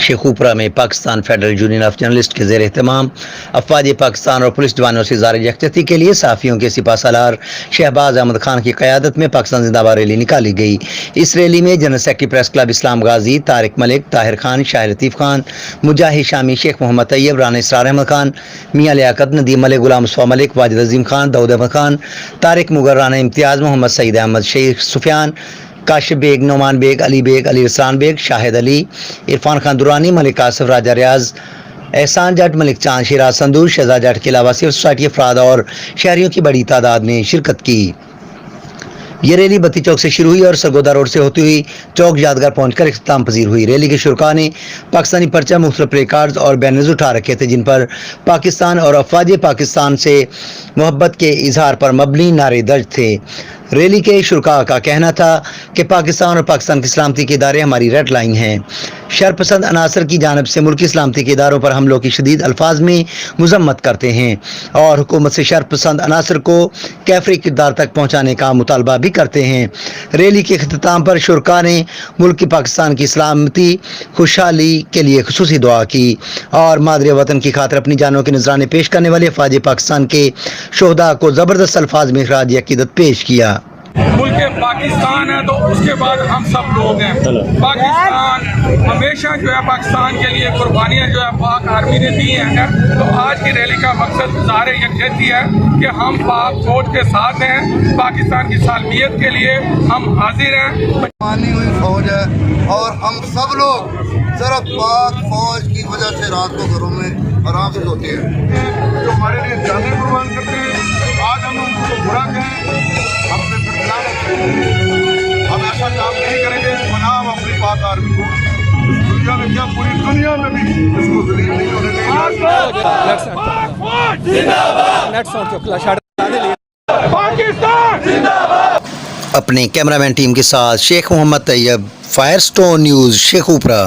शेखुपुरा में Pakistan federal union of journalist के ज़ेर एहतमाम अफवाज पाकिस्तान और पुलिस जवानों से ज़ाहिर यकजहती के लिए सहाफ़ियों के सिपा सालार शहबाज अहमद खान की क़यादत में पाकिस्तान जिंदाबाद रैली निकाली गई। इस रैली में general secretary press club Islam Ghazi, Tariq Malik, Tahir Khan, Shahir Latif Khan, Mujahid Shami, Sheikh Mohammad Tayyab, Rana Israr Ahmed Khan, Mian Liaquat, Nadeem Malik, Ghulam Mustafa Malik, Wajid Azeem Khan, Daud Ahmed Khan, Tariq Mugher, Rana Imtiaz, Mohammad Saeed Ahmed, Sheikh Sufiyan, Kashif Baig, Noman Baig, Ali Rasan Baig, Shahid Ali, Irfan Khan Durrani, Malik Asif, Raja Riaz, Ehsan Jatt, Malik चांद, शिराज संदूर, शहजाद जट के अलावा सिविल सोसाइटी अफराद और शहरियों की बड़ी तादाद ने शिरकत की। ये रैली बत्ती चौक से शुरू हुई और सरगोदा रोड से होती हुई चौक यादगार पहुंचकर इख्तिताम पजीर हुई। रैली के शुरका ने पाकिस्तानी परचम, मुख्तलिफ प्ले कार्ड्स और बैनर्स उठा रखे थे जिन पर पाकिस्तान और अफवाज पाकिस्तान से मोहब्बत के इजहार पर मबनी नारे दर्ज थे। रैली के शुरका का कहना था कि पाकिस्तान और पाकिस्तान की सलामती के इदारे हमारी रेड लाइन हैं। शरपसंद अनासर की जानिब से मुल्की सलामती के इदारों पर हमलों की शदीद अल्फाज में मजम्मत करते हैं और हुकूमत से शरपसंद अनासर को कैफरी किरदार तक पहुँचाने का मुतालबा भी करते हैं। रैली के अख्तिताम पर शुरका ने मुल्क की पाकिस्तान की सलामती खुशहाली के लिए खुसूसी दुआ की और मादरे वतन की खातिर अपनी जानों के नजराने पेश करने वाले अफवाज पाकिस्तान के शोहदा को ज़बरदस्त अल्फाज में खराज अकीदत पेश किया। मुल्क पाकिस्तान है तो उसके बाद हम सब लोग हैं। पाकिस्तान हमेशा जो है पाकिस्तान के लिए कुर्बानियाँ जो है पाक आर्मी ने दी हैं। तो आज की रैली का मकसद ज़ाहिर यकजहती है कि हम पाक फौज के साथ हैं, पाकिस्तान की सालमियत के लिए हम हाजिर हैं। मानी हुई फौज है और हम सब लोग सिर्फ पाक फौज की वजह से रात को घरों में आराम से सोते हैं, जो हमारे लिए जाने कुर्बान करते हैं। आज हम उनको बुरा कहें, हमने फिर हम ऐसा काम नहीं करेंगे। बनाम अपनी पाक आर्मी को दुनिया में क्या पूरी दुनिया में भी इसको जलील नहीं होने देंगे। अपने कैमरामैन टीम के साथ शेख मोहम्मद तैयब, फायरस्टोन न्यूज़, शेखुपुरा।